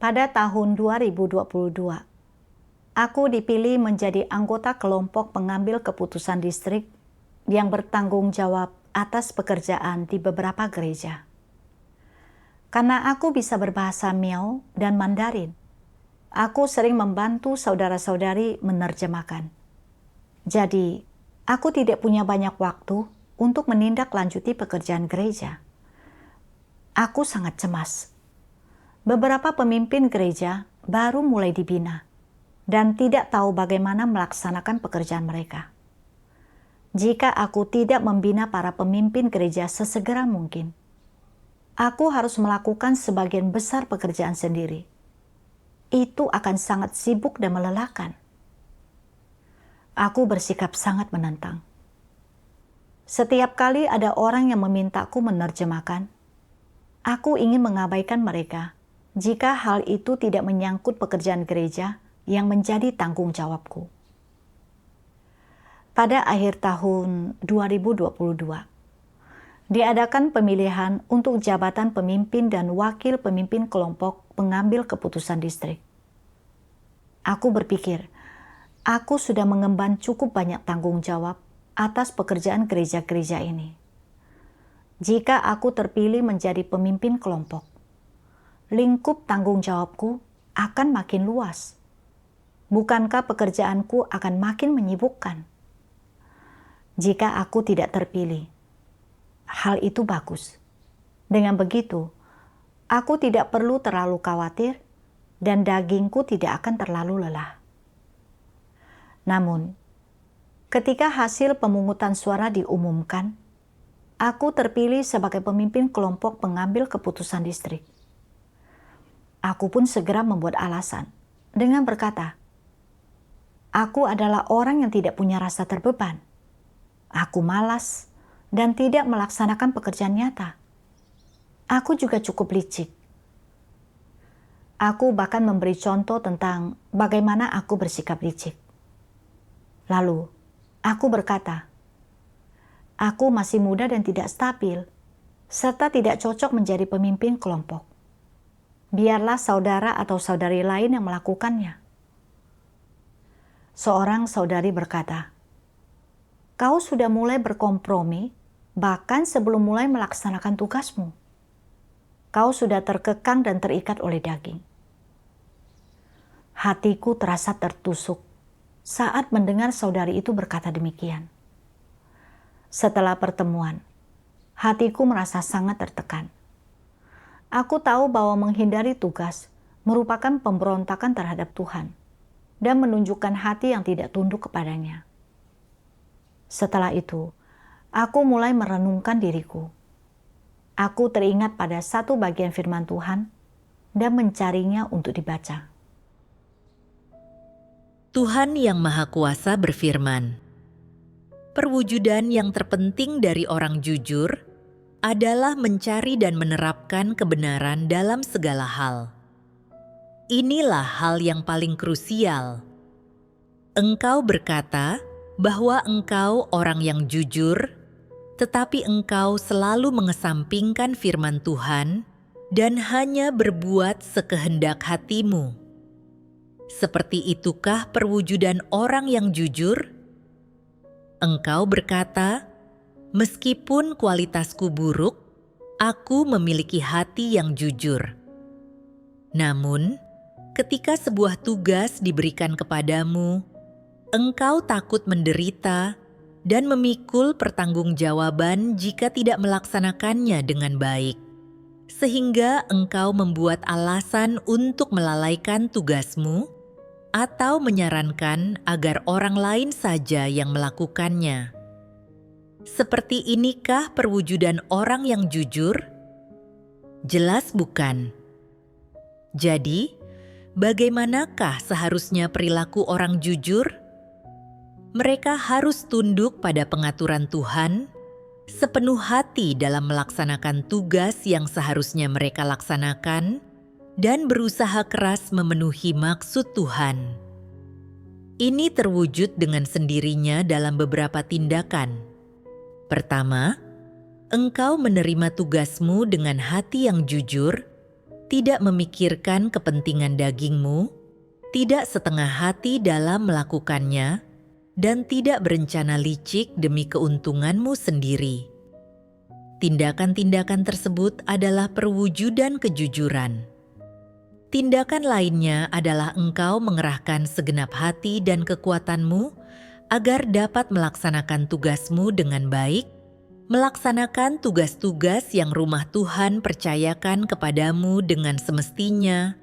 Pada tahun 2022, aku dipilih menjadi anggota kelompok pengambil keputusan distrik yang bertanggung jawab atas pekerjaan di beberapa gereja. Karena aku bisa berbahasa Miao dan Mandarin, aku sering membantu saudara-saudari menerjemahkan. Jadi, aku tidak punya banyak waktu untuk menindaklanjuti pekerjaan gereja. Aku sangat cemas. Beberapa pemimpin gereja baru mulai dibina dan tidak tahu bagaimana melaksanakan pekerjaan mereka. Jika aku tidak membina para pemimpin gereja sesegera mungkin, aku harus melakukan sebagian besar pekerjaan sendiri. Itu akan sangat sibuk dan melelahkan. Aku bersikap sangat menentang. Setiap kali ada orang yang memintaku menerjemahkan, aku ingin mengabaikan mereka jika hal itu tidak menyangkut pekerjaan gereja yang menjadi tanggung jawabku. Pada akhir tahun 2022, diadakan pemilihan untuk jabatan pemimpin dan wakil pemimpin kelompok pengambil keputusan distrik. Aku berpikir, aku sudah mengemban cukup banyak tanggung jawab atas pekerjaan gereja-gereja ini. Jika aku terpilih menjadi pemimpin kelompok, lingkup tanggung jawabku akan makin luas. Bukankah pekerjaanku akan makin menyibukkan? Jika aku tidak terpilih, hal itu bagus. Dengan begitu, aku tidak perlu terlalu khawatir dan dagingku tidak akan terlalu lelah. Namun, ketika hasil pemungutan suara diumumkan, aku terpilih sebagai pemimpin kelompok pengambil keputusan distrik. Aku pun segera membuat alasan dengan berkata, aku adalah orang yang tidak punya rasa terbeban. Aku malas dan tidak melaksanakan pekerjaan nyata. Aku juga cukup licik. Aku bahkan memberi contoh tentang bagaimana aku bersikap licik. Lalu, aku berkata, aku masih muda dan tidak stabil, serta tidak cocok menjadi pemimpin kelompok. Biarlah saudara atau saudari lain yang melakukannya. Seorang saudari berkata, kau sudah mulai berkompromi bahkan sebelum mulai melaksanakan tugasmu. Kau sudah terkekang dan terikat oleh daging. Hatiku terasa tertusuk saat mendengar saudari itu berkata demikian. Setelah pertemuan, hatiku merasa sangat tertekan. Aku tahu bahwa menghindari tugas merupakan pemberontakan terhadap Tuhan dan menunjukkan hati yang tidak tunduk kepadanya. Setelah itu, aku mulai merenungkan diriku. Aku teringat pada satu bagian firman Tuhan dan mencarinya untuk dibaca. Tuhan Yang Maha Kuasa berfirman, perwujudan yang terpenting dari orang jujur adalah mencari dan menerapkan kebenaran dalam segala hal. Inilah hal yang paling krusial. Engkau berkata bahwa engkau orang yang jujur, tetapi engkau selalu mengesampingkan firman Tuhan dan hanya berbuat sekehendak hatimu. Seperti itukah perwujudan orang yang jujur? Engkau berkata, meskipun kualitasku buruk, aku memiliki hati yang jujur. Namun, ketika sebuah tugas diberikan kepadamu, engkau takut menderita dan memikul pertanggungjawaban jika tidak melaksanakannya dengan baik, sehingga engkau membuat alasan untuk melalaikan tugasmu atau menyarankan agar orang lain saja yang melakukannya. Seperti inikah perwujudan orang yang jujur? Jelas bukan. Jadi, bagaimanakah seharusnya perilaku orang jujur? Mereka harus tunduk pada pengaturan Tuhan, sepenuh hati dalam melaksanakan tugas yang seharusnya mereka laksanakan, dan berusaha keras memenuhi maksud Tuhan. Ini terwujud dengan sendirinya dalam beberapa tindakan. Pertama, engkau menerima tugasmu dengan hati yang jujur tidak memikirkan kepentingan dagingmu, tidak setengah hati dalam melakukannya, dan tidak berencana licik demi keuntunganmu sendiri. Tindakan-tindakan tersebut adalah perwujudan kejujuran. Tindakan lainnya adalah engkau mengerahkan segenap hati dan kekuatanmu agar dapat melaksanakan tugasmu dengan baik, melaksanakan tugas-tugas yang rumah Tuhan percayakan kepadamu dengan semestinya,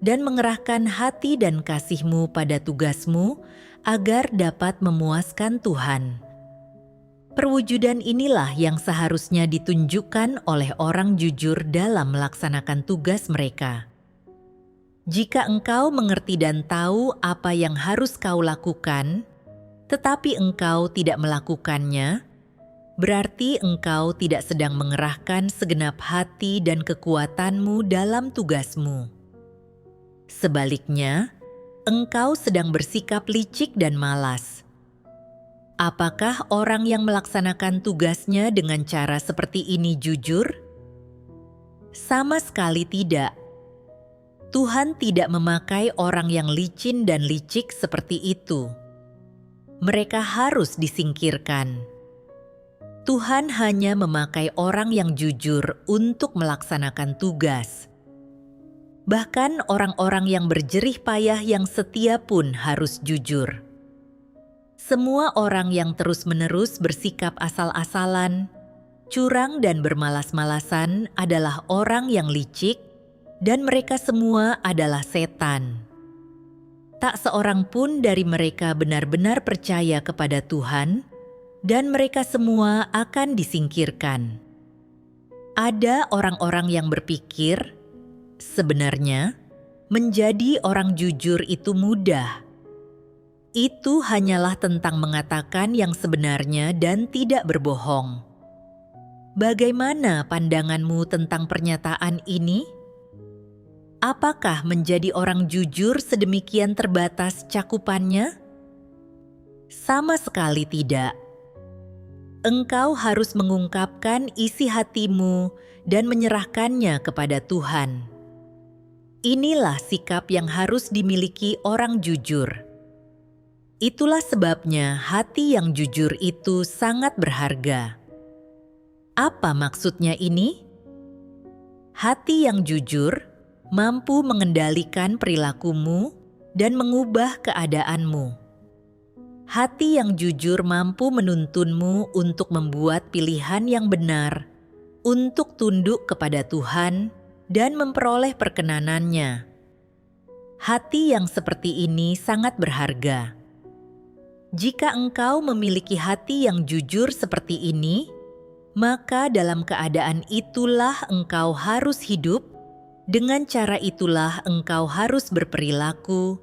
dan mengerahkan hati dan kasihmu pada tugasmu agar dapat memuaskan Tuhan. Perwujudan inilah yang seharusnya ditunjukkan oleh orang jujur dalam melaksanakan tugas mereka. Jika engkau mengerti dan tahu apa yang harus kau lakukan, tetapi engkau tidak melakukannya, berarti engkau tidak sedang mengerahkan segenap hati dan kekuatanmu dalam tugasmu. Sebaliknya, engkau sedang bersikap licik dan malas. Apakah orang yang melaksanakan tugasnya dengan cara seperti ini jujur? Sama sekali tidak. Tuhan tidak memakai orang yang licin dan licik seperti itu. Mereka harus disingkirkan. Tuhan hanya memakai orang yang jujur untuk melaksanakan tugas. Bahkan orang-orang yang berjerih payah yang setia pun harus jujur. Semua orang yang terus-menerus bersikap asal-asalan, curang dan bermalas-malasan adalah orang yang licik, dan mereka semua adalah setan. Tak seorang pun dari mereka benar-benar percaya kepada Tuhan, dan mereka semua akan disingkirkan. Ada orang-orang yang berpikir, sebenarnya, menjadi orang jujur itu mudah. Itu hanyalah tentang mengatakan yang sebenarnya dan tidak berbohong. Bagaimana pandanganmu tentang pernyataan ini? Apakah menjadi orang jujur sedemikian terbatas cakupannya? Sama sekali tidak. Engkau harus mengungkapkan isi hatimu dan menyerahkannya kepada Tuhan. Inilah sikap yang harus dimiliki orang jujur. Itulah sebabnya hati yang jujur itu sangat berharga. Apa maksudnya ini? Hati yang jujur mampu mengendalikan perilakumu dan mengubah keadaanmu. Hati yang jujur mampu menuntunmu untuk membuat pilihan yang benar, untuk tunduk kepada Tuhan dan memperoleh perkenanannya. Hati yang seperti ini sangat berharga. Jika engkau memiliki hati yang jujur seperti ini, maka dalam keadaan itulah engkau harus hidup, dengan cara itulah engkau harus berperilaku,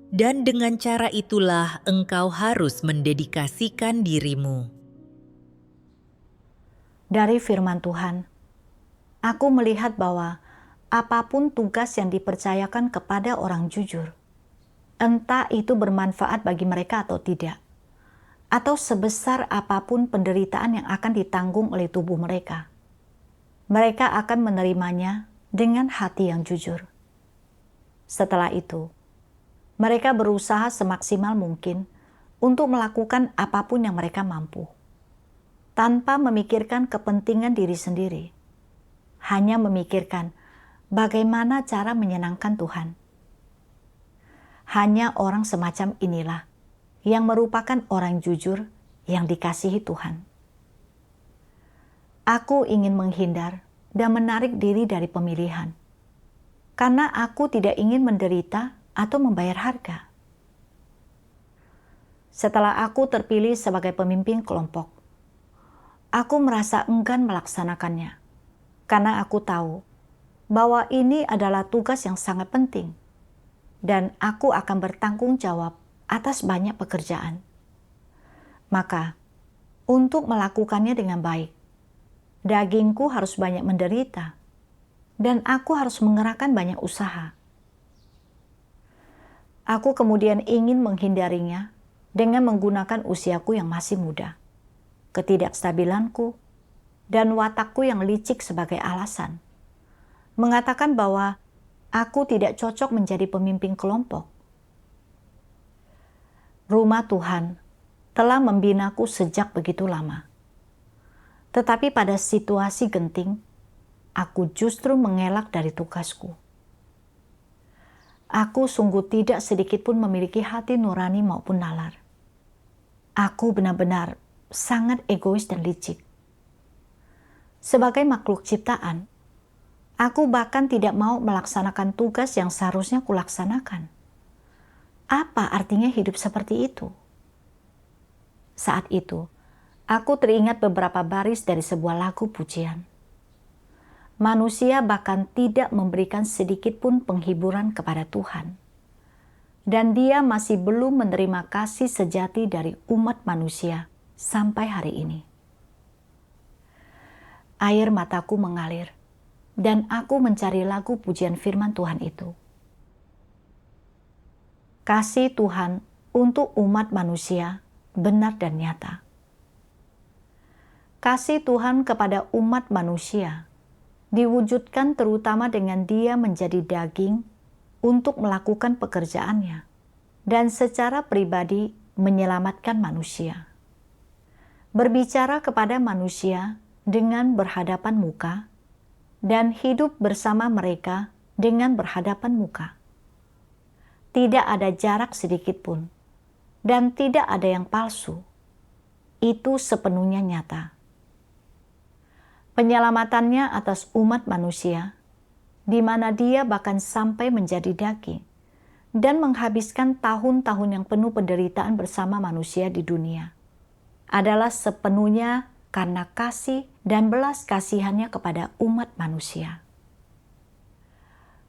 dan dengan cara itulah engkau harus mendedikasikan dirimu. Dari firman Tuhan, aku melihat bahwa apapun tugas yang dipercayakan kepada orang jujur, entah itu bermanfaat bagi mereka atau tidak, atau sebesar apapun penderitaan yang akan ditanggung oleh tubuh mereka, mereka akan menerimanya dengan hati yang jujur. Setelah itu, mereka berusaha semaksimal mungkin untuk melakukan apapun yang mereka mampu, tanpa memikirkan kepentingan diri sendiri, hanya memikirkan bagaimana cara menyenangkan Tuhan. Hanya orang semacam inilah yang merupakan orang jujur yang dikasihi Tuhan. Aku ingin menghindar dan menarik diri dari pemilihan, karena aku tidak ingin menderita atau membayar harga. Setelah aku terpilih sebagai pemimpin kelompok, aku merasa enggan melaksanakannya, karena aku tahu bahwa ini adalah tugas yang sangat penting, dan aku akan bertanggung jawab atas banyak pekerjaan. Maka, untuk melakukannya dengan baik, dagingku harus banyak menderita, dan aku harus mengerahkan banyak usaha. Aku kemudian ingin menghindarinya dengan menggunakan usiaku yang masih muda, ketidakstabilanku, dan watakku yang licik sebagai alasan. mengatakan bahwa aku tidak cocok menjadi pemimpin kelompok. Rumah Tuhan telah membinaku sejak begitu lama. Tetapi pada situasi genting, aku justru mengelak dari tugasku. Aku sungguh tidak sedikit pun memiliki hati nurani maupun nalar. Aku benar-benar sangat egois dan licik. Sebagai makhluk ciptaan, aku bahkan tidak mau melaksanakan tugas yang seharusnya kulaksanakan. Apa artinya hidup seperti itu? Saat itu, aku teringat beberapa baris dari sebuah lagu pujian. Manusia bahkan tidak memberikan sedikit pun penghiburan kepada Tuhan. Dan Dia masih belum menerima kasih sejati dari umat manusia sampai hari ini. Air mataku mengalir, dan aku mencari lagu pujian firman Tuhan itu. Kasih Tuhan untuk umat manusia benar dan nyata. Kasih Tuhan kepada umat manusia diwujudkan terutama dengan Dia menjadi daging untuk melakukan pekerjaannya dan secara pribadi menyelamatkan manusia. Berbicara kepada manusia dengan berhadapan muka dan hidup bersama mereka dengan berhadapan muka. Tidak ada jarak sedikit pun, dan tidak ada yang palsu. Itu sepenuhnya nyata. Penyelamatannya atas umat manusia, di mana Dia bahkan sampai menjadi daging, dan menghabiskan tahun-tahun yang penuh penderitaan bersama manusia di dunia, adalah sepenuhnya karena kasih dan belas kasihannya kepada umat manusia.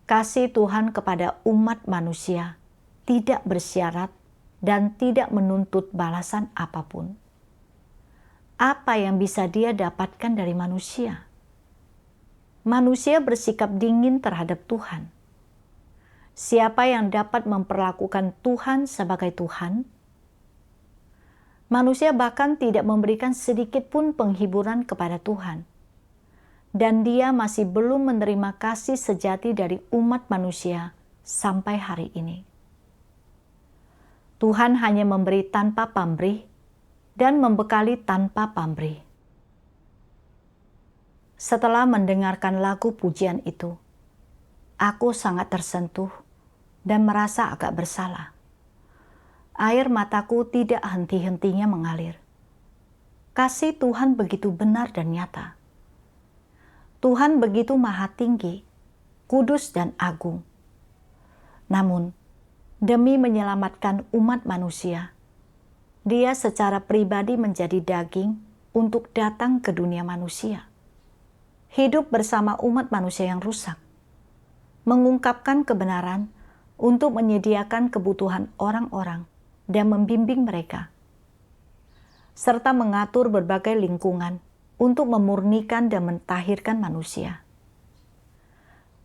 Kasih Tuhan kepada umat manusia tidak bersyarat dan tidak menuntut balasan apapun. Apa yang bisa Dia dapatkan dari manusia? Manusia bersikap dingin terhadap Tuhan. Siapa yang dapat memperlakukan Tuhan sebagai Tuhan? Manusia bahkan tidak memberikan sedikit pun penghiburan kepada Tuhan. Dan Dia masih belum menerima kasih sejati dari umat manusia sampai hari ini. Tuhan hanya memberi tanpa pamrih dan membekali tanpa pamrih. Setelah mendengarkan lagu pujian itu, aku sangat tersentuh dan merasa agak bersalah. Air mataku tidak henti-hentinya mengalir. Kasih Tuhan begitu benar dan nyata. Tuhan begitu maha tinggi, kudus dan agung. Namun, demi menyelamatkan umat manusia, Dia secara pribadi menjadi daging untuk datang ke dunia manusia. Hidup bersama umat manusia yang rusak. Mengungkapkan kebenaran untuk menyediakan kebutuhan orang-orang dan membimbing mereka. Serta mengatur berbagai lingkungan untuk memurnikan dan mentahirkan manusia.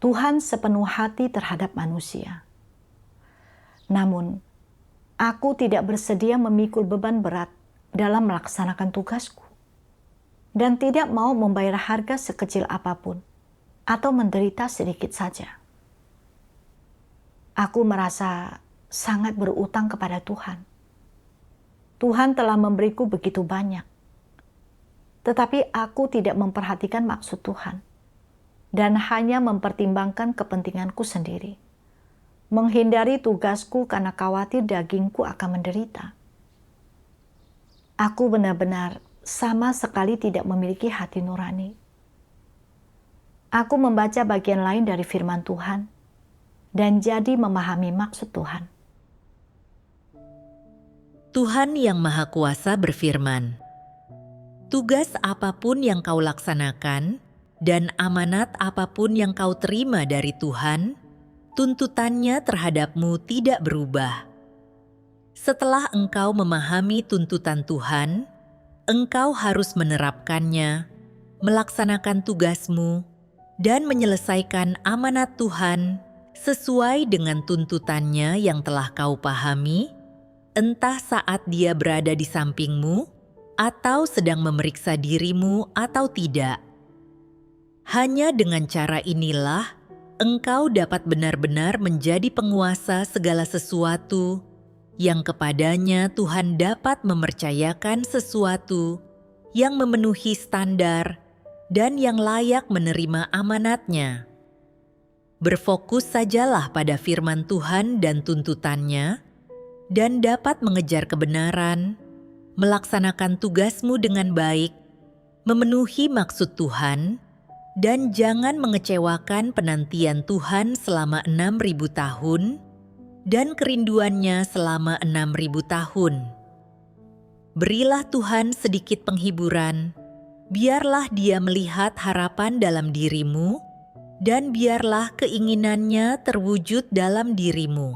Tuhan sepenuh hati terhadap manusia. Namun, aku tidak bersedia memikul beban berat dalam melaksanakan tugasku, dan tidak mau membayar harga sekecil apapun atau menderita sedikit saja. Aku merasa sangat berutang kepada Tuhan. Tuhan telah memberiku begitu banyak, tetapi aku tidak memperhatikan maksud Tuhan dan hanya mempertimbangkan kepentinganku sendiri, menghindari tugasku karena khawatir dagingku akan menderita. Aku benar-benar sama sekali tidak memiliki hati nurani. Aku membaca bagian lain dari firman Tuhan dan jadi memahami maksud Tuhan. Tuhan yang Maha Kuasa berfirman, "Tugas apapun yang kau laksanakan dan amanat apapun yang kau terima dari Tuhan, tuntutannya terhadapmu tidak berubah. Setelah engkau memahami tuntutan Tuhan, engkau harus menerapkannya, melaksanakan tugasmu, dan menyelesaikan amanat Tuhan sesuai dengan tuntutannya yang telah kau pahami, entah saat Dia berada di sampingmu atau sedang memeriksa dirimu atau tidak. Hanya dengan cara inilah engkau dapat benar-benar menjadi penguasa segala sesuatu yang kepadanya Tuhan dapat mempercayakan sesuatu yang memenuhi standar dan yang layak menerima amanatnya. Berfokus sajalah pada firman Tuhan dan tuntutannya, dan dapat mengejar kebenaran, melaksanakan tugasmu dengan baik, memenuhi maksud Tuhan, dan jangan mengecewakan penantian Tuhan selama 6.000 tahun dan kerinduannya selama 6.000 tahun. Berilah Tuhan sedikit penghiburan, biarlah Dia melihat harapan dalam dirimu, dan biarlah keinginannya terwujud dalam dirimu.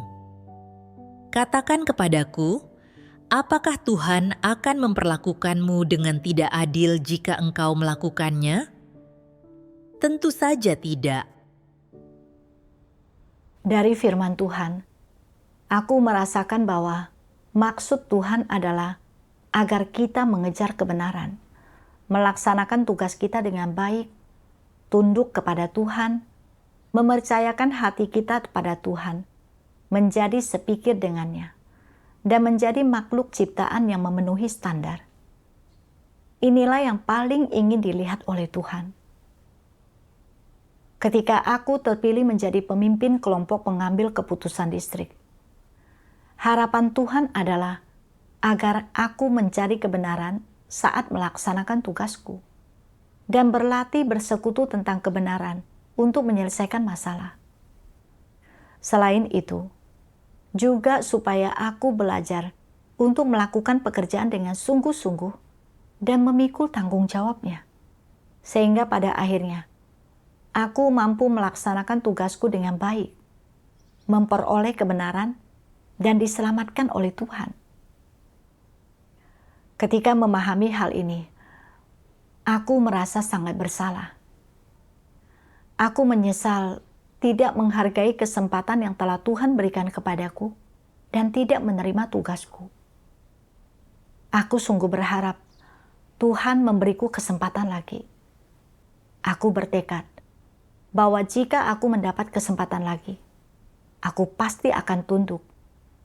Katakan kepadaku, apakah Tuhan akan memperlakukanmu dengan tidak adil jika engkau melakukannya? Tentu saja tidak. Dari firman Tuhan, aku merasakan bahwa maksud Tuhan adalah agar kita mengejar kebenaran, melaksanakan tugas kita dengan baik, tunduk kepada Tuhan, mempercayakan hati kita kepada Tuhan, menjadi sepikir dengannya, dan menjadi makhluk ciptaan yang memenuhi standar. Inilah yang paling ingin dilihat oleh Tuhan. Ketika aku terpilih menjadi pemimpin kelompok pengambil keputusan distrik, harapan Tuhan adalah agar aku mencari kebenaran saat melaksanakan tugasku, dan berlatih bersekutu tentang kebenaran untuk menyelesaikan masalah. Selain itu, juga supaya aku belajar untuk melakukan pekerjaan dengan sungguh-sungguh dan memikul tanggung jawabnya, sehingga pada akhirnya aku mampu melaksanakan tugasku dengan baik, memperoleh kebenaran, dan diselamatkan oleh Tuhan. Ketika memahami hal ini, aku merasa sangat bersalah. Aku menyesal tidak menghargai kesempatan yang telah Tuhan berikan kepadaku dan tidak menerima tugasku. Aku sungguh berharap Tuhan memberiku kesempatan lagi. Aku bertekad bahwa jika aku mendapat kesempatan lagi, aku pasti akan tunduk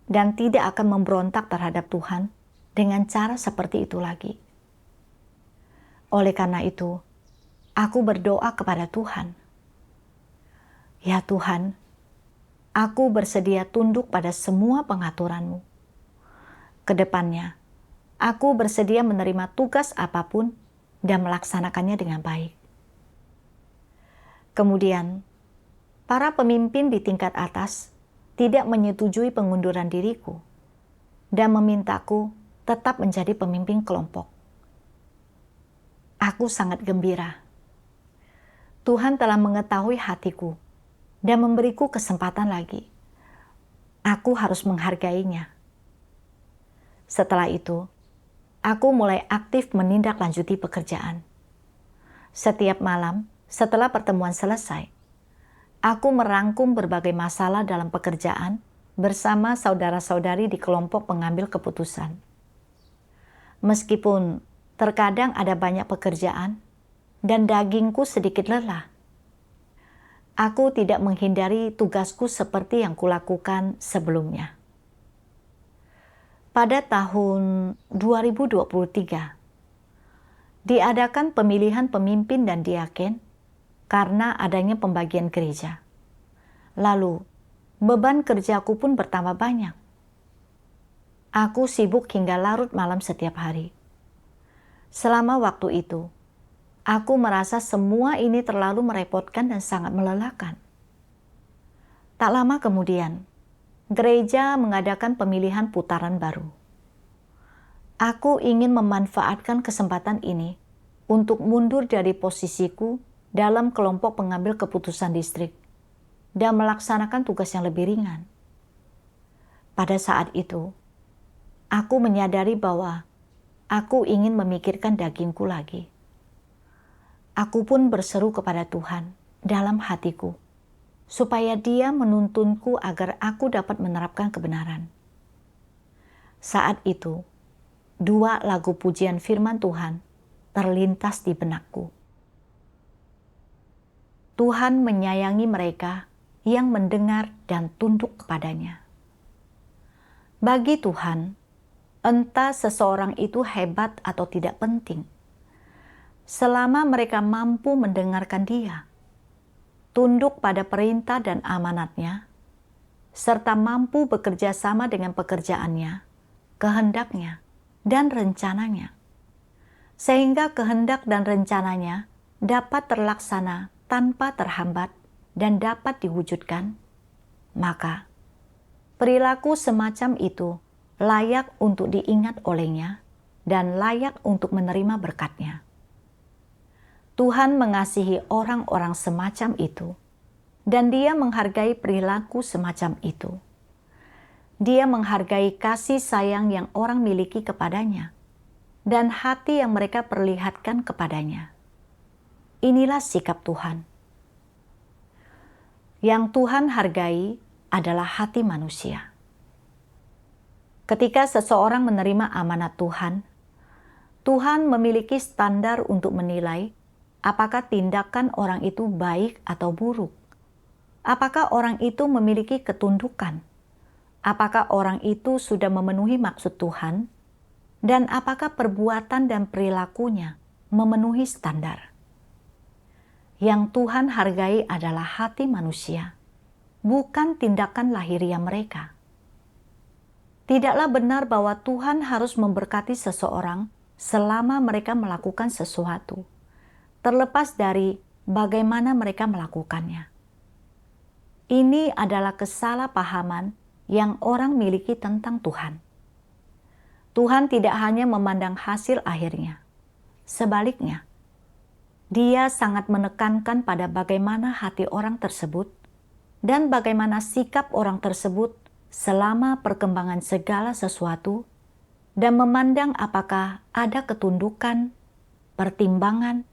dan tidak akan memberontak terhadap Tuhan dengan cara seperti itu lagi. Oleh karena itu, aku berdoa kepada Tuhan. Ya Tuhan, aku bersedia tunduk pada semua pengaturan-Mu. Kedepannya, aku bersedia menerima tugas apapun dan melaksanakannya dengan baik. Kemudian, para pemimpin di tingkat atas tidak menyetujui pengunduran diriku dan memintaku tetap menjadi pemimpin kelompok. Aku sangat gembira. Tuhan telah mengetahui hatiku dan memberiku kesempatan lagi. Aku harus menghargainya. Setelah itu, aku mulai aktif menindaklanjuti pekerjaan. Setiap malam, setelah pertemuan selesai, aku merangkum berbagai masalah dalam pekerjaan bersama saudara-saudari di kelompok pengambil keputusan. Meskipun terkadang ada banyak pekerjaan dan dagingku sedikit lelah, aku tidak menghindari tugasku seperti yang kulakukan sebelumnya. Pada tahun 2023, diadakan pemilihan pemimpin dan diaken karena adanya pembagian gereja. Lalu, beban kerjaku pun bertambah banyak. Aku sibuk hingga larut malam setiap hari. Selama waktu itu, aku merasa semua ini terlalu merepotkan dan sangat melelahkan. Tak lama kemudian, gereja mengadakan pemilihan putaran baru. Aku ingin memanfaatkan kesempatan ini untuk mundur dari posisiku dalam kelompok pengambil keputusan distrik dan melaksanakan tugas yang lebih ringan. Pada saat itu, aku menyadari bahwa aku ingin memikirkan dagingku lagi. Aku pun berseru kepada Tuhan dalam hatiku, supaya Dia menuntunku agar aku dapat menerapkan kebenaran. Saat itu, 2 lagu pujian firman Tuhan terlintas di benakku. Tuhan menyayangi mereka yang mendengar dan tunduk kepadanya. Bagi Tuhan, entah seseorang itu hebat atau tidak penting, selama mereka mampu mendengarkan Dia, tunduk pada perintah dan amanatnya, serta mampu bekerja sama dengan pekerjaannya, kehendaknya, dan rencananya, sehingga kehendak dan rencananya dapat terlaksana tanpa terhambat dan dapat diwujudkan, maka perilaku semacam itu layak untuk diingat olehnya dan layak untuk menerima berkat-Nya. Tuhan mengasihi orang-orang semacam itu, dan Dia menghargai perilaku semacam itu. Dia menghargai kasih sayang yang orang miliki kepadanya dan hati yang mereka perlihatkan kepadanya. Inilah sikap Tuhan. Yang Tuhan hargai adalah hati manusia. Ketika seseorang menerima amanat Tuhan, Tuhan memiliki standar untuk menilai apakah tindakan orang itu baik atau buruk. Apakah orang itu memiliki ketundukan? Apakah orang itu sudah memenuhi maksud Tuhan? Dan apakah perbuatan dan perilakunya memenuhi standar? Yang Tuhan hargai adalah hati manusia, bukan tindakan lahiriah mereka. Tidaklah benar bahwa Tuhan harus memberkati seseorang selama mereka melakukan sesuatu, terlepas dari bagaimana mereka melakukannya. Ini adalah kesalahpahaman yang orang miliki tentang Tuhan. Tuhan tidak hanya memandang hasil akhirnya, sebaliknya, Dia sangat menekankan pada bagaimana hati orang tersebut dan bagaimana sikap orang tersebut selama perkembangan segala sesuatu, dan memandang apakah ada ketundukan, pertimbangan,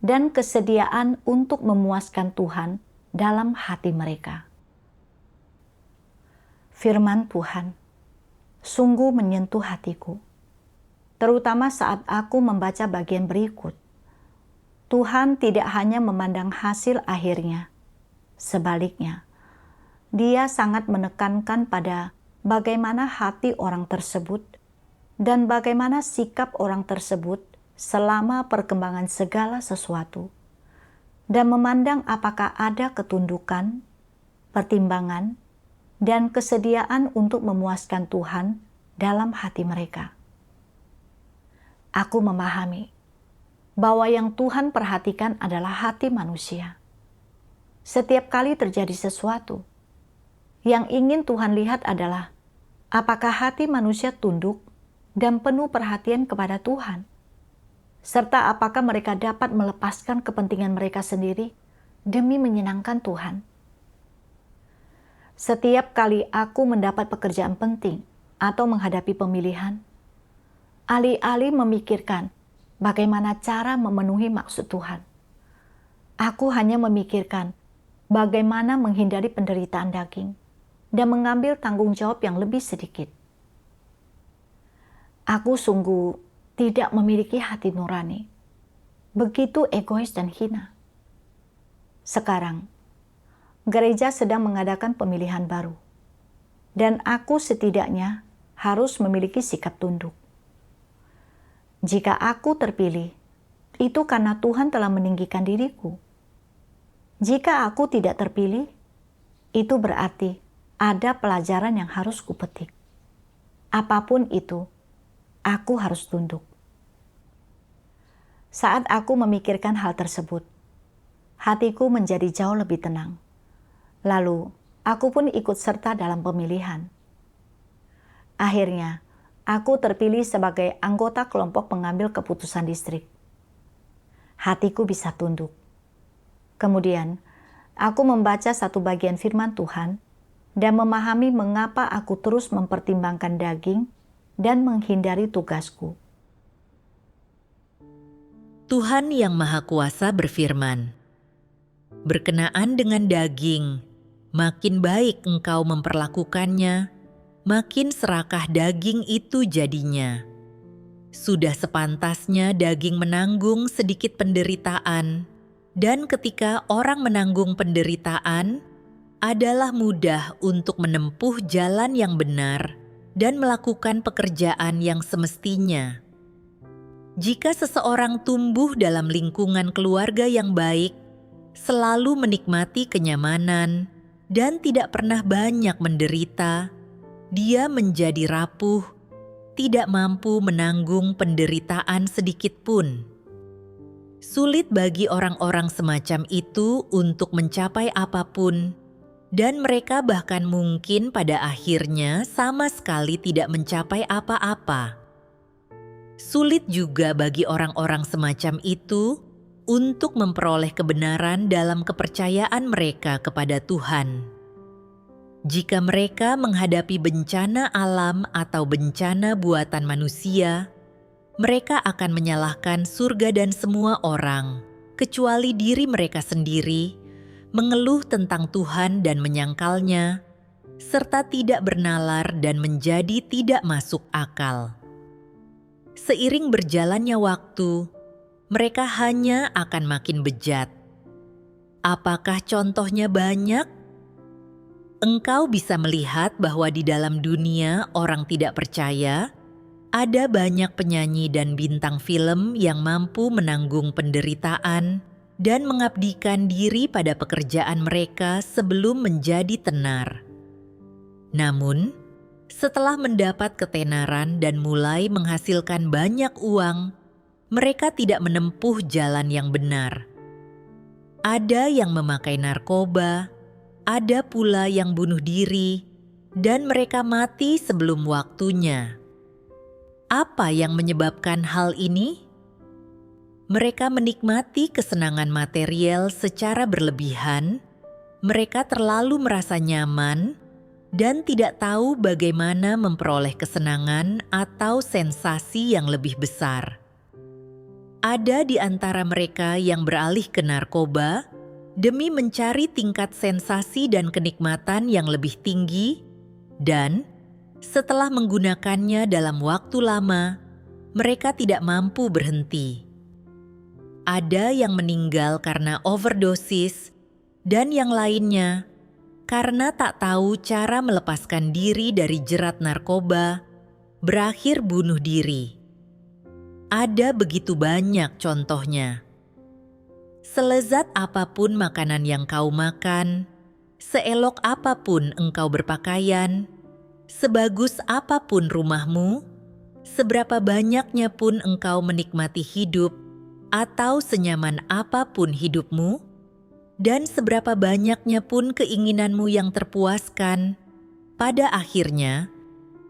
dan kesediaan untuk memuaskan Tuhan dalam hati mereka. Firman Tuhan sungguh menyentuh hatiku, terutama saat aku membaca bagian berikut. Tuhan tidak hanya memandang hasil akhirnya, sebaliknya, Dia sangat menekankan pada bagaimana hati orang tersebut dan bagaimana sikap orang tersebut selama perkembangan segala sesuatu, dan memandang apakah ada ketundukan, pertimbangan, dan kesediaan untuk memuaskan Tuhan dalam hati mereka. Aku memahami bahwa yang Tuhan perhatikan adalah hati manusia. Setiap kali terjadi sesuatu, yang ingin Tuhan lihat adalah apakah hati manusia tunduk dan penuh perhatian kepada Tuhan, serta apakah mereka dapat melepaskan kepentingan mereka sendiri demi menyenangkan Tuhan. Setiap kali aku mendapat pekerjaan penting atau menghadapi pemilihan, alih-alih memikirkan bagaimana cara memenuhi maksud Tuhan, aku hanya memikirkan bagaimana menghindari penderitaan daging dan mengambil tanggung jawab yang lebih sedikit. Aku sungguh tidak memiliki hati nurani, begitu egois dan hina. Sekarang, gereja sedang mengadakan pemilihan baru, dan aku setidaknya harus memiliki sikap tunduk. Jika aku terpilih, itu karena Tuhan telah meninggikan diriku. Jika aku tidak terpilih, itu berarti ada pelajaran yang harus kupetik. Apapun itu, aku harus tunduk. Saat aku memikirkan hal tersebut, hatiku menjadi jauh lebih tenang. Lalu, aku pun ikut serta dalam pemilihan. Akhirnya, aku terpilih sebagai anggota kelompok pengambil keputusan distrik. Hatiku bisa tunduk. Kemudian, aku membaca satu bagian firman Tuhan dan memahami mengapa aku terus mempertimbangkan daging dan menghindari tugasku. Tuhan yang Maha Kuasa berfirman, "Berkenaan dengan daging, makin baik engkau memperlakukannya, makin serakah daging itu jadinya. Sudah sepantasnya daging menanggung sedikit penderitaan, Dan ketika orang menanggung penderitaan, adalah mudah untuk menempuh jalan yang benar dan melakukan pekerjaan yang semestinya. Jika seseorang tumbuh dalam lingkungan keluarga yang baik, selalu menikmati kenyamanan, dan tidak pernah banyak menderita, dia menjadi rapuh, tidak mampu menanggung penderitaan sedikit pun. Sulit bagi orang-orang semacam itu untuk mencapai apapun, dan mereka bahkan mungkin pada akhirnya sama sekali tidak mencapai apa-apa. Sulit juga bagi orang-orang semacam itu untuk memperoleh kebenaran dalam kepercayaan mereka kepada Tuhan. Jika mereka menghadapi bencana alam atau bencana buatan manusia, mereka akan menyalahkan surga dan semua orang, kecuali diri mereka sendiri, mengeluh tentang Tuhan dan menyangkalnya, serta tidak bernalar dan menjadi tidak masuk akal. Seiring berjalannya waktu, mereka hanya akan makin bejat. Apakah contohnya banyak? Engkau bisa melihat bahwa di dalam dunia orang tidak percaya, ada banyak penyanyi dan bintang film yang mampu menanggung penderitaan dan mengabdikan diri pada pekerjaan mereka sebelum menjadi tenar. Namun, setelah mendapat ketenaran dan mulai menghasilkan banyak uang, mereka tidak menempuh jalan yang benar. Ada yang memakai narkoba, ada pula yang bunuh diri, dan mereka mati sebelum waktunya. Apa yang menyebabkan hal ini? Mereka menikmati kesenangan material secara berlebihan, mereka terlalu merasa nyaman, dan tidak tahu bagaimana memperoleh kesenangan atau sensasi yang lebih besar. Ada di antara mereka yang beralih ke narkoba demi mencari tingkat sensasi dan kenikmatan yang lebih tinggi, dan setelah menggunakannya dalam waktu lama, mereka tidak mampu berhenti. Ada yang meninggal karena overdosis, dan yang lainnya karena tak tahu cara melepaskan diri dari jerat narkoba, berakhir bunuh diri. Ada begitu banyak contohnya. Selezat apapun makanan yang kau makan, seelok apapun engkau berpakaian, sebagus apapun rumahmu, seberapa banyaknya pun engkau menikmati hidup, atau senyaman apapun hidupmu, dan seberapa banyaknya pun keinginanmu yang terpuaskan, pada akhirnya,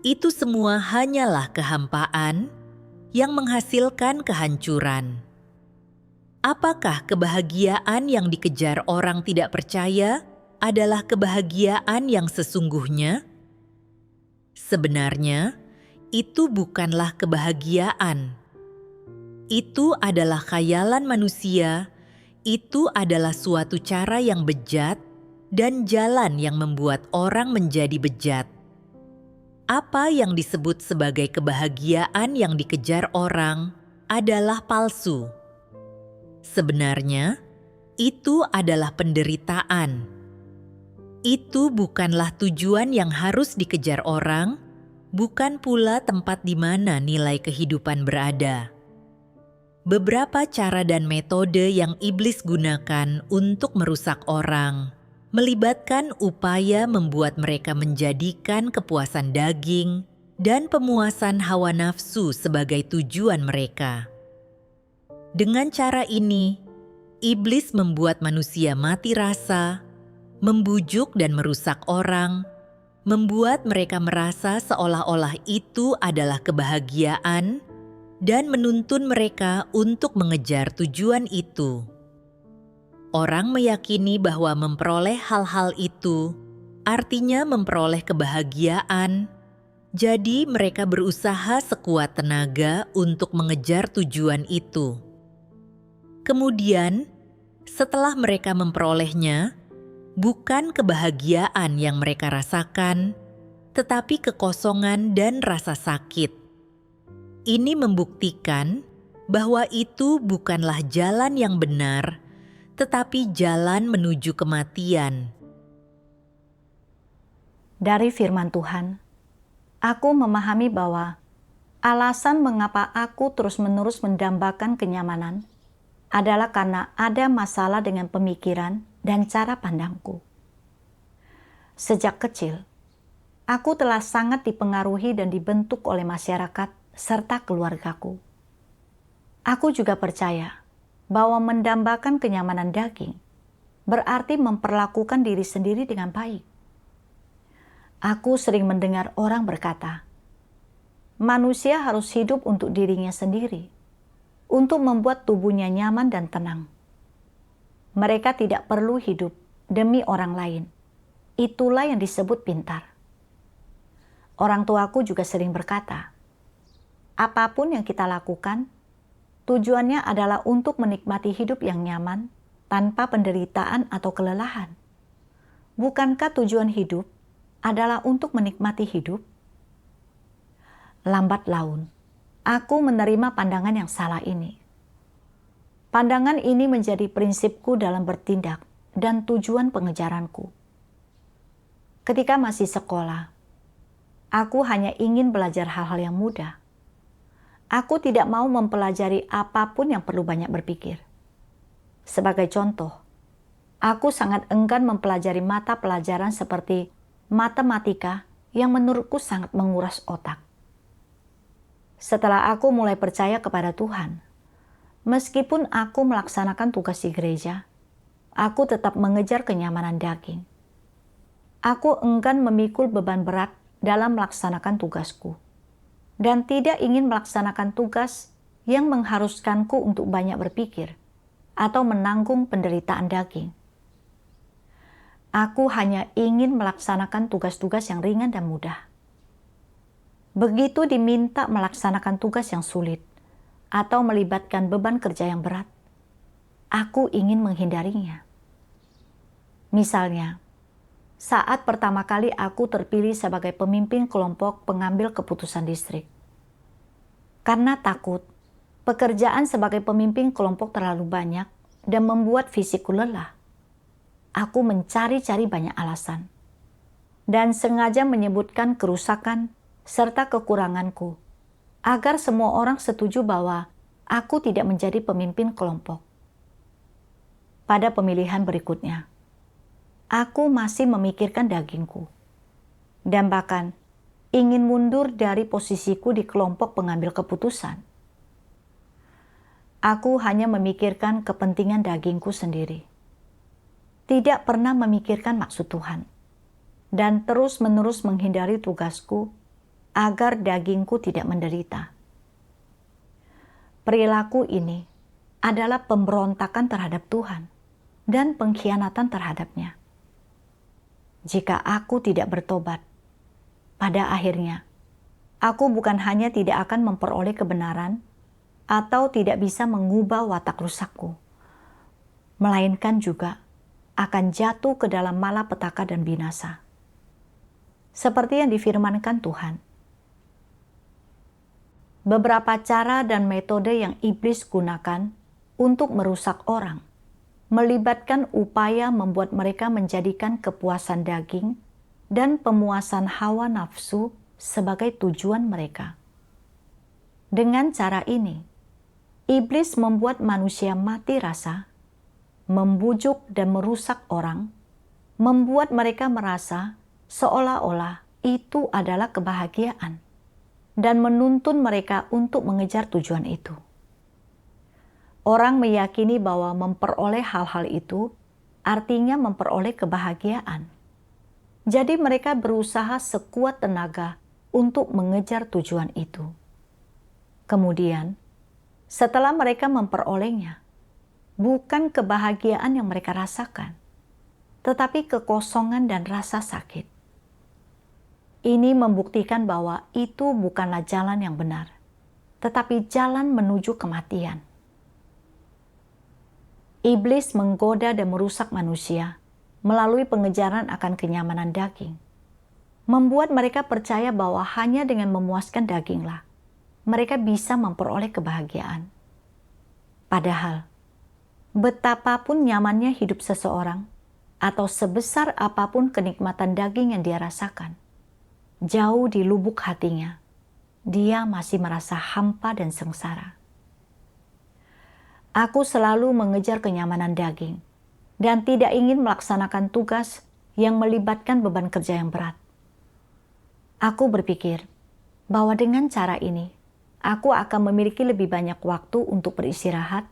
itu semua hanyalah kehampaan yang menghasilkan kehancuran. Apakah kebahagiaan yang dikejar orang tidak percaya adalah kebahagiaan yang sesungguhnya? Sebenarnya, itu bukanlah kebahagiaan. Itu adalah khayalan manusia, itu adalah suatu cara yang bejat dan jalan yang membuat orang menjadi bejat. Apa yang disebut sebagai kebahagiaan yang dikejar orang adalah palsu. Sebenarnya, itu adalah penderitaan. Itu bukanlah tujuan yang harus dikejar orang, bukan pula tempat di mana nilai kehidupan berada. Beberapa cara dan metode yang iblis gunakan untuk merusak orang melibatkan upaya membuat mereka menjadikan kepuasan daging dan pemuasan hawa nafsu sebagai tujuan mereka. Dengan cara ini, iblis membuat manusia mati rasa, membujuk dan merusak orang, membuat mereka merasa seolah-olah itu adalah kebahagiaan, dan menuntun mereka untuk mengejar tujuan itu. Orang meyakini bahwa memperoleh hal-hal itu artinya memperoleh kebahagiaan, jadi mereka berusaha sekuat tenaga untuk mengejar tujuan itu. Kemudian, setelah mereka memperolehnya, bukan kebahagiaan yang mereka rasakan, tetapi kekosongan dan rasa sakit. Ini membuktikan bahwa itu bukanlah jalan yang benar, tetapi jalan menuju kematian. Dari firman Tuhan, aku memahami bahwa alasan mengapa aku terus-menerus mendambakan kenyamanan adalah karena ada masalah dengan pemikiran dan cara pandangku. Sejak kecil, aku telah sangat dipengaruhi dan dibentuk oleh masyarakat serta keluargaku. Aku juga percaya bahwa mendambakan kenyamanan daging berarti memperlakukan diri sendiri dengan baik. Aku sering mendengar orang berkata, manusia harus hidup untuk dirinya sendiri, untuk membuat tubuhnya nyaman dan tenang. Mereka tidak perlu hidup demi orang lain. Itulah yang disebut pintar. Orang tuaku juga sering berkata, apapun yang kita lakukan, tujuannya adalah untuk menikmati hidup yang nyaman tanpa penderitaan atau kelelahan. Bukankah tujuan hidup adalah untuk menikmati hidup? Lambat laun, aku menerima pandangan yang salah ini. Pandangan ini menjadi prinsipku dalam bertindak dan tujuan pengejaranku. Ketika masih sekolah, aku hanya ingin belajar hal-hal yang mudah. Aku tidak mau mempelajari apapun yang perlu banyak berpikir. Sebagai contoh, aku sangat enggan mempelajari mata pelajaran seperti matematika yang menurutku sangat menguras otak. Setelah aku mulai percaya kepada Tuhan, meskipun aku melaksanakan tugas di gereja, aku tetap mengejar kenyamanan daging. Aku enggan memikul beban berat dalam melaksanakan tugasku, dan tidak ingin melaksanakan tugas yang mengharuskanku untuk banyak berpikir atau menanggung penderitaan daging. Aku hanya ingin melaksanakan tugas-tugas yang ringan dan mudah. Begitu diminta melaksanakan tugas yang sulit atau melibatkan beban kerja yang berat, aku ingin menghindarinya. Misalnya, saat pertama kali aku terpilih sebagai pemimpin kelompok pengambil keputusan distrik. Karena takut, pekerjaan sebagai pemimpin kelompok terlalu banyak dan membuat fisikku lelah. Aku mencari-cari banyak alasan dan sengaja menyebutkan kerusakan serta kekuranganku agar semua orang setuju bahwa aku tidak menjadi pemimpin kelompok. Pada pemilihan berikutnya, aku masih memikirkan dagingku dan bahkan ingin mundur dari posisiku di kelompok pengambil keputusan. Aku hanya memikirkan kepentingan dagingku sendiri. Tidak pernah memikirkan maksud Tuhan, dan terus-menerus menghindari tugasku agar dagingku tidak menderita. Perilaku ini adalah pemberontakan terhadap Tuhan dan pengkhianatan terhadapnya. Jika aku tidak bertobat, pada akhirnya aku bukan hanya tidak akan memperoleh kebenaran atau tidak bisa mengubah watak rusakku, melainkan juga akan jatuh ke dalam malapetaka dan binasa. Seperti yang difirmankan Tuhan. Beberapa cara dan metode yang iblis gunakan untuk merusak orang, melibatkan upaya membuat mereka menjadikan kepuasan daging dan pemuasan hawa nafsu sebagai tujuan mereka. Dengan cara ini, iblis membuat manusia mati rasa, membujuk dan merusak orang, membuat mereka merasa seolah-olah itu adalah kebahagiaan, dan menuntun mereka untuk mengejar tujuan itu. Orang meyakini bahwa memperoleh hal-hal itu artinya memperoleh kebahagiaan. Jadi mereka berusaha sekuat tenaga untuk mengejar tujuan itu. Kemudian, setelah mereka memperolehnya, bukan kebahagiaan yang mereka rasakan, tetapi kekosongan dan rasa sakit. Ini membuktikan bahwa itu bukanlah jalan yang benar, tetapi jalan menuju kematian. Iblis menggoda dan merusak manusia melalui pengejaran akan kenyamanan daging, membuat mereka percaya bahwa hanya dengan memuaskan daginglah mereka bisa memperoleh kebahagiaan. Padahal, Betapapun nyamannya hidup seseorang, atau sebesar apapun kenikmatan daging yang dia rasakan, jauh di lubuk hatinya, dia masih merasa hampa dan sengsara. Aku selalu mengejar kenyamanan daging dan tidak ingin melaksanakan tugas yang melibatkan beban kerja yang berat. Aku berpikir bahwa dengan cara ini, aku akan memiliki lebih banyak waktu untuk beristirahat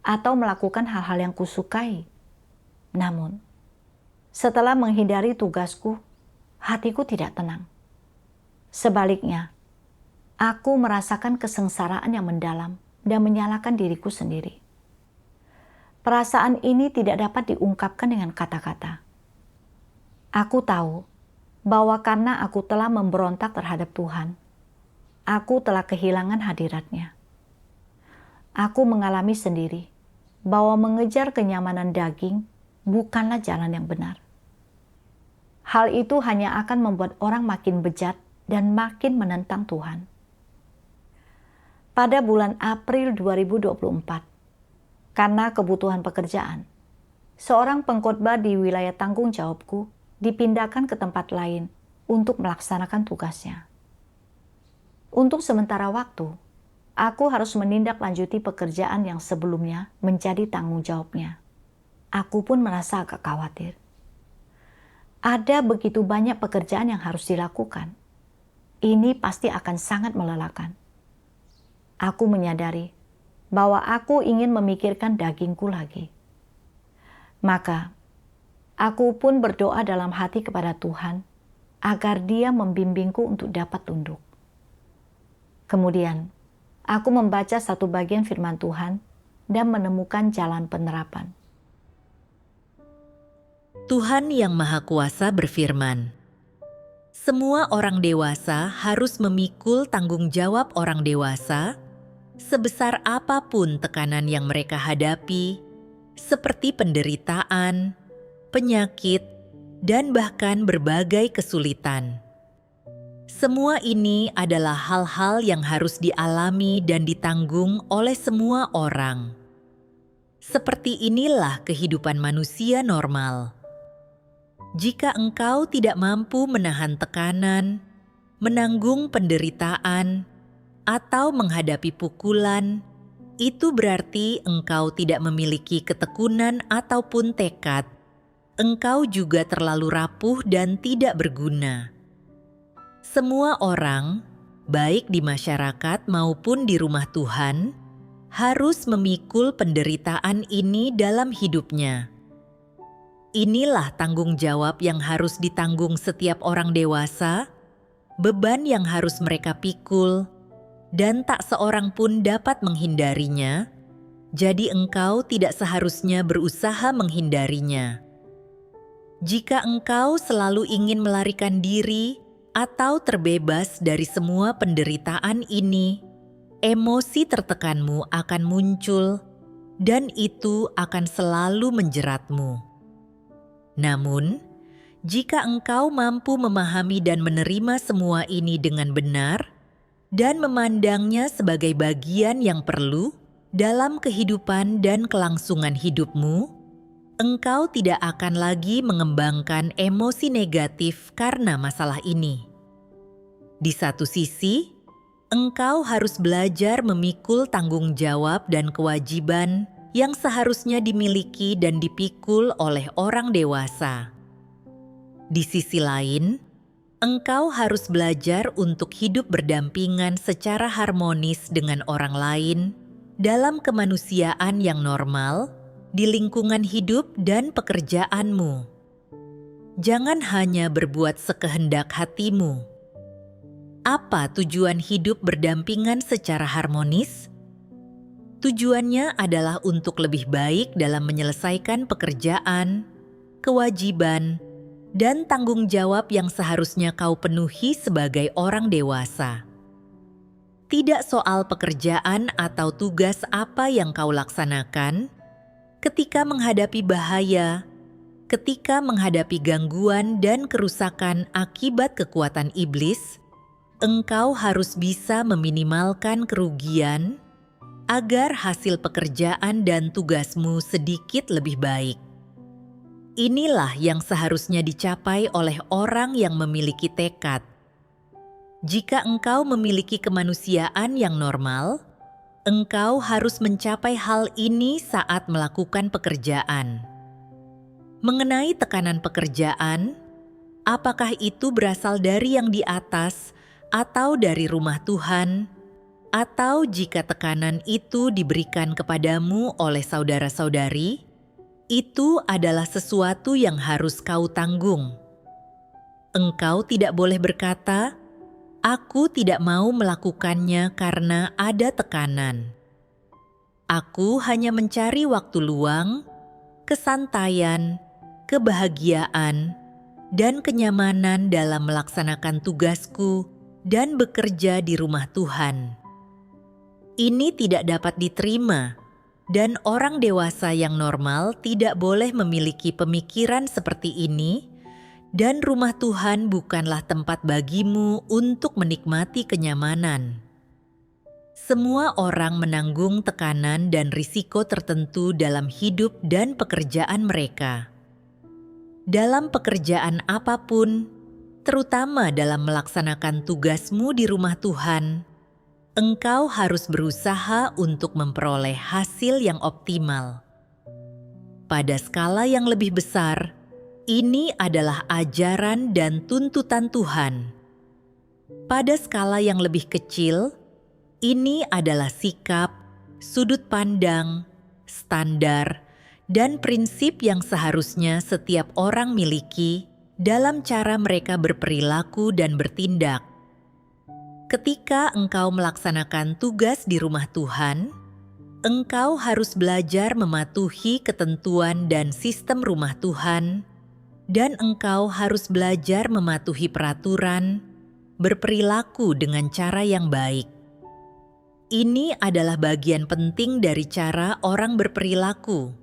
atau melakukan hal-hal yang kusukai. Namun, setelah menghindari tugasku, hatiku tidak tenang. Sebaliknya, aku merasakan kesengsaraan yang mendalam dan menyalahkan diriku sendiri. Perasaan ini tidak dapat diungkapkan dengan kata-kata. Aku tahu bahwa karena aku telah memberontak terhadap Tuhan, aku telah kehilangan hadirat-Nya. Aku mengalami sendiri bahwa mengejar kenyamanan daging bukanlah jalan yang benar. Hal itu hanya akan membuat orang makin bejat dan makin menentang Tuhan. Pada bulan April 2024, karena kebutuhan pekerjaan, seorang pengkhotbah di wilayah tanggung jawabku dipindahkan ke tempat lain untuk melaksanakan tugasnya. Untuk sementara waktu, aku harus menindaklanjuti pekerjaan yang sebelumnya menjadi tanggung jawabnya. Aku pun merasa agak khawatir. Ada begitu banyak pekerjaan yang harus dilakukan. Ini pasti akan sangat melelahkan. Aku menyadari bahwa aku ingin memikirkan dagingku lagi. Maka, aku pun berdoa dalam hati kepada Tuhan agar Dia membimbingku untuk dapat tunduk. Kemudian, aku membaca satu bagian firman Tuhan dan menemukan jalan penerapan. Tuhan Yang Maha Kuasa berfirman, "Semua orang dewasa harus memikul tanggung jawab orang dewasa, sebesar apapun tekanan yang mereka hadapi, seperti penderitaan, penyakit, dan bahkan berbagai kesulitan. Semua ini adalah hal-hal yang harus dialami dan ditanggung oleh semua orang. Seperti inilah kehidupan manusia normal. Jika engkau tidak mampu menahan tekanan, menanggung penderitaan, atau menghadapi pukulan, itu berarti engkau tidak memiliki ketekunan ataupun tekad. Engkau juga terlalu rapuh dan tidak berguna. Semua orang, baik di masyarakat maupun di rumah Tuhan, harus memikul penderitaan ini dalam hidupnya. Inilah tanggung jawab yang harus ditanggung setiap orang dewasa, beban yang harus mereka pikul, dan tak seorang pun dapat menghindarinya, jadi engkau tidak seharusnya berusaha menghindarinya. Jika engkau selalu ingin melarikan diri atau terbebas dari semua penderitaan ini, emosi tertekanmu akan muncul dan itu akan selalu menjeratmu. Namun, jika engkau mampu memahami dan menerima semua ini dengan benar dan memandangnya sebagai bagian yang perlu dalam kehidupan dan kelangsungan hidupmu, engkau tidak akan lagi mengembangkan emosi negatif karena masalah ini. Di satu sisi, engkau harus belajar memikul tanggung jawab dan kewajiban yang seharusnya dimiliki dan dipikul oleh orang dewasa. Di sisi lain, engkau harus belajar untuk hidup berdampingan secara harmonis dengan orang lain dalam kemanusiaan yang normal, di lingkungan hidup dan pekerjaanmu. Jangan hanya berbuat sekehendak hatimu. Apa tujuan hidup berdampingan secara harmonis? Tujuannya adalah untuk lebih baik dalam menyelesaikan pekerjaan, kewajiban, dan tanggung jawab yang seharusnya kau penuhi sebagai orang dewasa. Tidak soal pekerjaan atau tugas apa yang kau laksanakan, ketika menghadapi bahaya, ketika menghadapi gangguan dan kerusakan akibat kekuatan iblis, engkau harus bisa meminimalkan kerugian, agar hasil pekerjaan dan tugasmu sedikit lebih baik. Inilah yang seharusnya dicapai oleh orang yang memiliki tekad. Jika engkau memiliki kemanusiaan yang normal, engkau harus mencapai hal ini saat melakukan pekerjaan. Mengenai tekanan pekerjaan, apakah itu berasal dari yang di atas atau dari rumah Tuhan, atau jika tekanan itu diberikan kepadamu oleh saudara-saudari, itu adalah sesuatu yang harus kau tanggung. Engkau tidak boleh berkata, "Aku tidak mau melakukannya karena ada tekanan. Aku hanya mencari waktu luang, kesantaian, kebahagiaan, dan kenyamanan dalam melaksanakan tugasku dan bekerja di rumah Tuhan." Ini tidak dapat diterima, dan orang dewasa yang normal tidak boleh memiliki pemikiran seperti ini, dan rumah Tuhan bukanlah tempat bagimu untuk menikmati kenyamanan. Semua orang menanggung tekanan dan risiko tertentu dalam hidup dan pekerjaan mereka. Dalam pekerjaan apapun, terutama dalam melaksanakan tugasmu di rumah Tuhan, engkau harus berusaha untuk memperoleh hasil yang optimal. Pada skala yang lebih besar, ini adalah ajaran dan tuntutan Tuhan. Pada skala yang lebih kecil, ini adalah sikap, sudut pandang, standar, dan prinsip yang seharusnya setiap orang miliki dalam cara mereka berperilaku dan bertindak. Ketika engkau melaksanakan tugas di rumah Tuhan, engkau harus belajar mematuhi ketentuan dan sistem rumah Tuhan, dan engkau harus belajar mematuhi peraturan, berperilaku dengan cara yang baik. Ini adalah bagian penting dari cara orang berperilaku.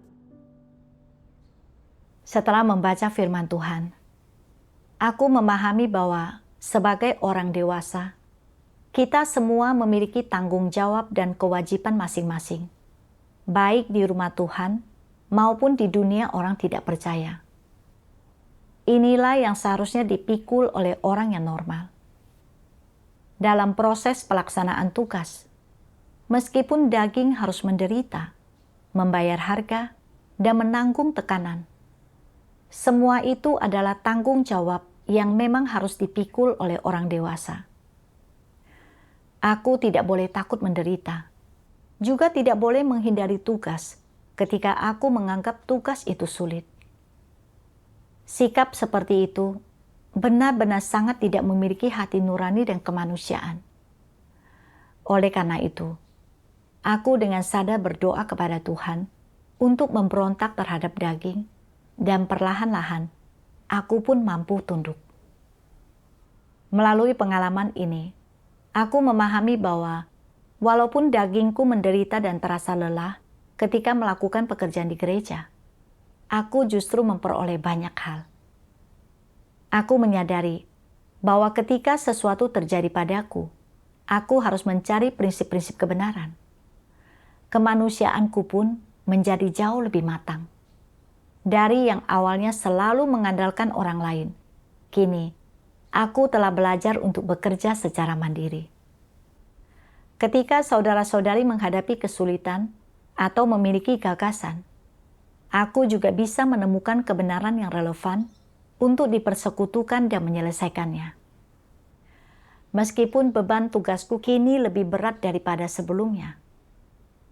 Setelah membaca firman Tuhan, aku memahami bahwa sebagai orang dewasa, kita semua memiliki tanggung jawab dan kewajiban masing-masing, baik di rumah Tuhan maupun di dunia orang tidak percaya. Inilah yang seharusnya dipikul oleh orang yang normal. Dalam proses pelaksanaan tugas, meskipun daging harus menderita, membayar harga, dan menanggung tekanan, semua itu adalah tanggung jawab yang memang harus dipikul oleh orang dewasa. Aku tidak boleh takut menderita, juga tidak boleh menghindari tugas ketika aku menganggap tugas itu sulit. Sikap seperti itu benar-benar sangat tidak memiliki hati nurani dan kemanusiaan. Oleh karena itu, aku dengan sadar berdoa kepada Tuhan untuk memberontak terhadap daging, dan perlahan-lahan aku pun mampu tunduk. Melalui pengalaman ini, aku memahami bahwa walaupun dagingku menderita dan terasa lelah ketika melakukan pekerjaan di gereja, aku justru memperoleh banyak hal. Aku menyadari bahwa ketika sesuatu terjadi padaku, aku harus mencari prinsip-prinsip kebenaran. Kemanusiaanku pun menjadi jauh lebih matang. Dari yang awalnya selalu mengandalkan orang lain, kini aku telah belajar untuk bekerja secara mandiri. Ketika saudara-saudari menghadapi kesulitan atau memiliki gagasan, aku juga bisa menemukan kebenaran yang relevan untuk dipersekutukan dan menyelesaikannya. Meskipun beban tugasku kini lebih berat daripada sebelumnya,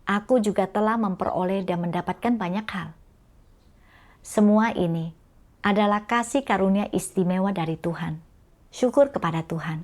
aku juga telah memperoleh dan mendapatkan banyak hal. Semua ini adalah kasih karunia istimewa dari Tuhan. Syukur kepada Tuhan.